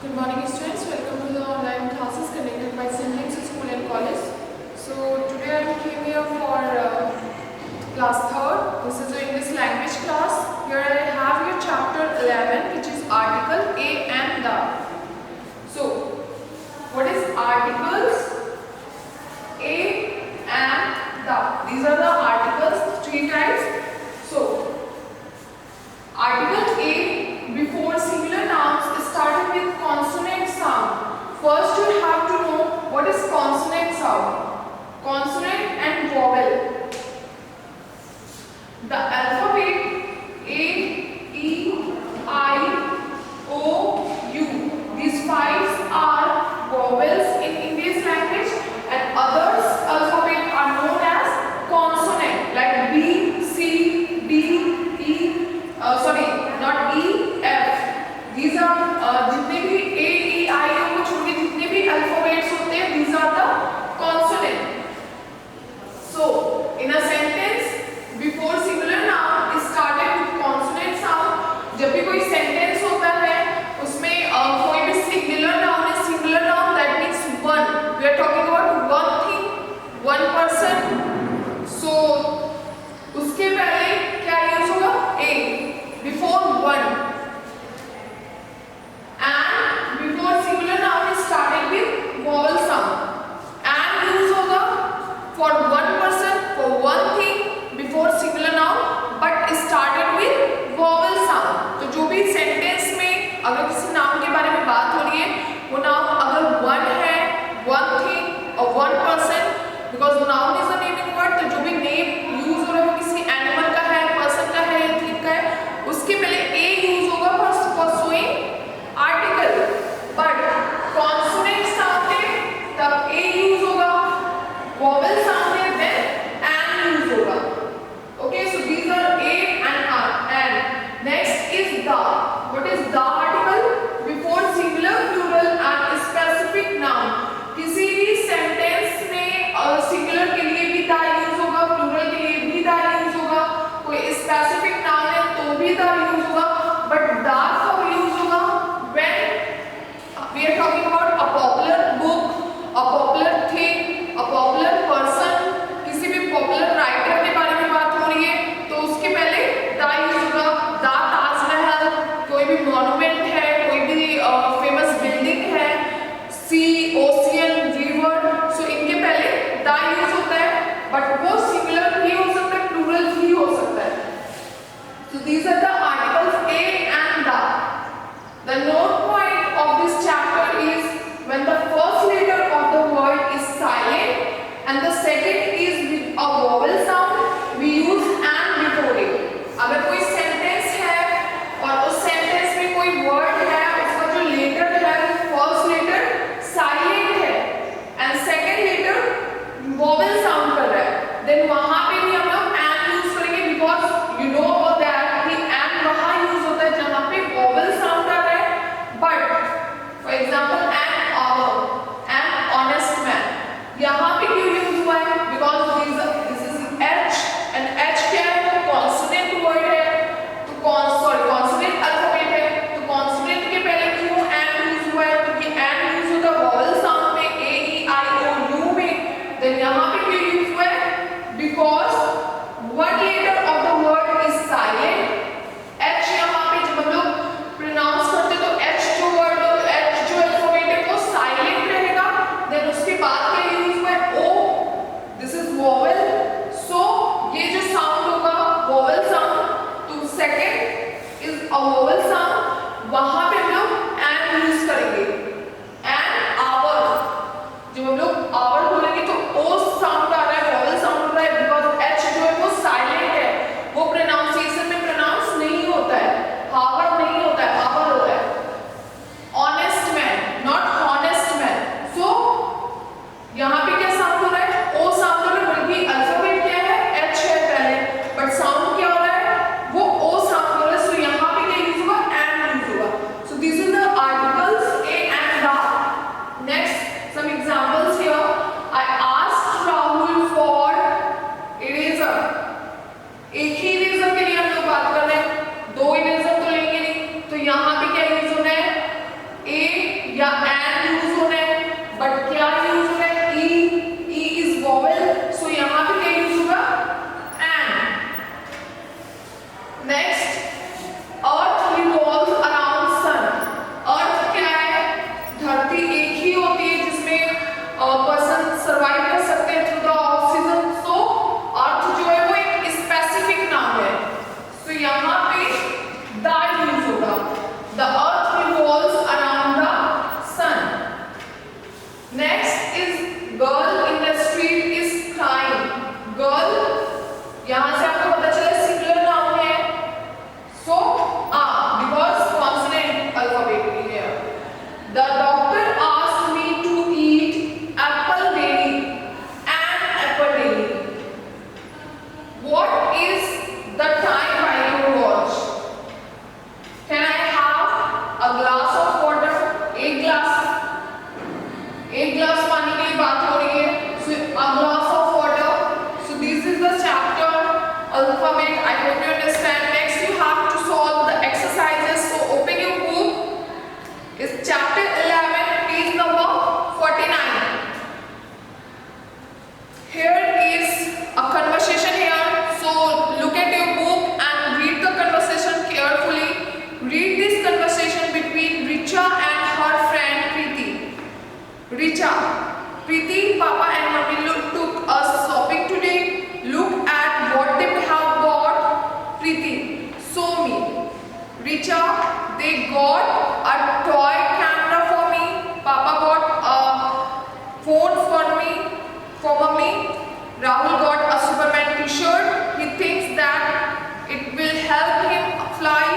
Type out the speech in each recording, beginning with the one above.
Good morning students, welcome to the online classes conducted by St. James School and College. So today I came here for class 3rd. This is your English language class. Here I have your chapter 11 which is article a and the. So what is articles a and the? These are the articles, 3 types. So article a before singular nouns is started with consonant sound. First you have to know what is consonant sound. Consonant and vowel. The alphabet A, E, I, O, U. These 5 are vowels in English language and others alphabet are known as consonant like B, C, D, E. Not E, F. These are जितने भी A, E, I को छोड़ के जितने भी alphabets होते हैं, these are the consonant. So in a sentence, before singular noun is started with consonant sound. जब भी कोई sentence होता है, उसमें कोई भी singular noun है, singular noun that means one. We are talking about one thing, one person. So उसके पहले क्या use होगा? A. Before one, and before singular noun is started with vowel sound. And use होगा for one person, for one thing, before singular noun, but started with vowel sound. तो जो भी sentence में अगर किसी नाम के बारे में बात हो रही है, वो नाम अगर one है, one thing or one person, because noun is a naming word, तो जो भी name use हो रहा है वो किसी animal का है, person का है या thing का है, उसके पहले a यूज होगा for showing article, but consonant sound है तब a यूज होगा, vowel sound है then and यूज होगा. Okay, so these are a and r. And next is the. What is the article? Before singular, plural and The doctor asked me to eat apple daily and apple daily. What is the time by your watch? Can I have a glass of water? एक glass पानी की बात हो रही है. So a glass of water. So this is the chapter alphabet. I hope you understand. Next you have to solve the exercises. So open your book. It's chapter 11, page number 49. Here is a conversation here. So look at your book and read the conversation carefully. Read this conversation between Richa and her friend Preeti. Richa, Preeti, Papa and Mummy took us shopping today. Look at what they have bought. Preeti, show me. Richa, they got a toy camera for me. Papa bought a phone for Mummy. Rahul got a Superman t-shirt. He thinks that it will help him fly.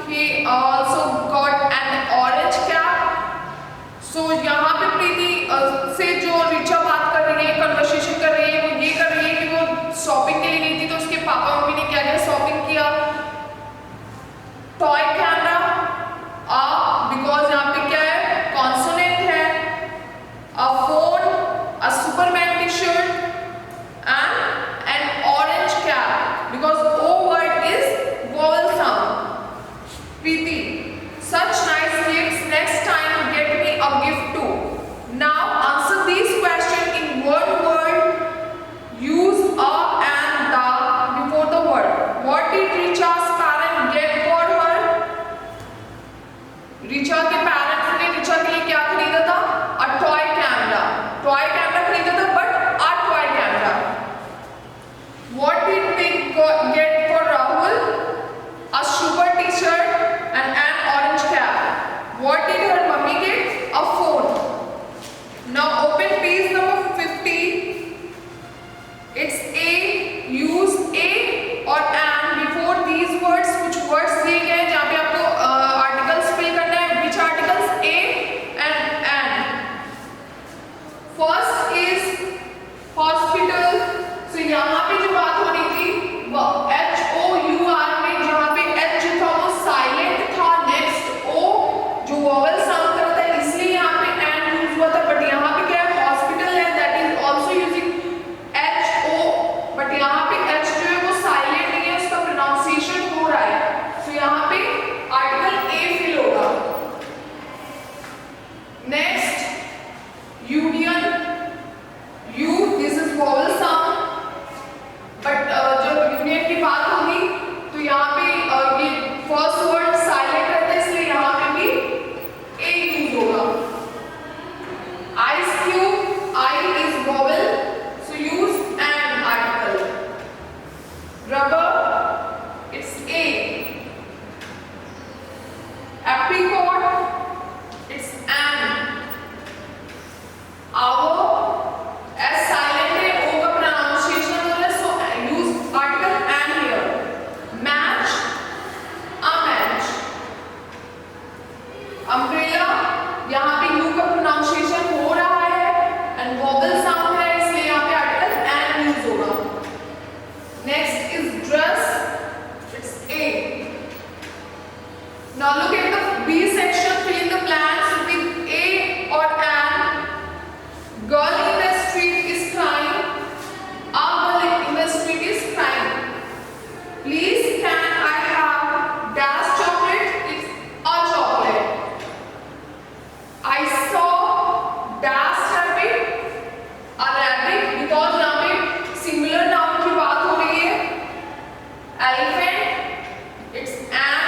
He also got an orange cap. So यहाँ पे प्रीति से जो रिचा बात कर रही है, conversation कर रही है, वो ये कर रही है कि वो शॉपिंग के लिए गई थी तो उसके पापा मम्मी ने क्या किया, शॉपिंग किया. टॉय कैमरा बिकॉज यहाँ पे क्या है, कॉन्सोनेंट है. A phone, a Superman T shirt and an orange cap because O word is vowel sound. Preeti, such nice gifts, next time get me a gift too. Now answer these questions in one word. Use a and the before the word. What did Richa's parents get for her? Richa के parents ने Richa के लिए क्या खरीदा था? A toy camera. Toy camera खरीदा था, but a toy camera. What did they get for Rahul? A super t-shirt and an orange cap. What did her mummy get? A phone. Now open page number 50. It's A. Use A or an before these words. कुछ words दिए गए हैं जहाँ पे आपको articles fill करना है. Which articles? A and an. First is hospital. So यहाँ पे जो बात हो रही थी वो HOUR में, जहाँ पे H जो था वो साइलेंट था, नेक्स्ट O जो वोवेल साउंड करता है, इसलिए यहाँ पे एंड यूज हुआ था. बट यहाँ पे क्या है, हॉस्पिटल है, that is also using HO. But यहाँ पे H जो है वो साइलेंट नहीं है, उसका प्रोनाउंसिएशन हो रहा है. तो यहाँ पे आर्टिकल A फिल होगा. Next union. U, this is vowel sound. But जब यूनियन की बात होगी तो यहाँ पे ये फर्स्ट वर्ड साइलेंट रहता है, इसलिए यहाँ पे भी A यूज होगा. Ice cube, I is vowel, so use an article. Rubber, it's A. Apricot, it's an. Hour, S silent है, O का pronunciation हो रहा है, so use article and here. Match, a match. Umbrella, यहाँ पे U का pronunciation हो रहा है and vowel sound है, इसलिए यहाँ पे article and use होगा. Next is dress, it's A. Now look at the B section, fill in the blanks with A or an. Girl in the street is crying. A girl in the street is crying. Please can I have dash chocolate? It's a chocolate. I saw dash rabbit, a rabbit, because यहाँ पे singular noun की बात हो रही है. Elephant, it's an.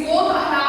both have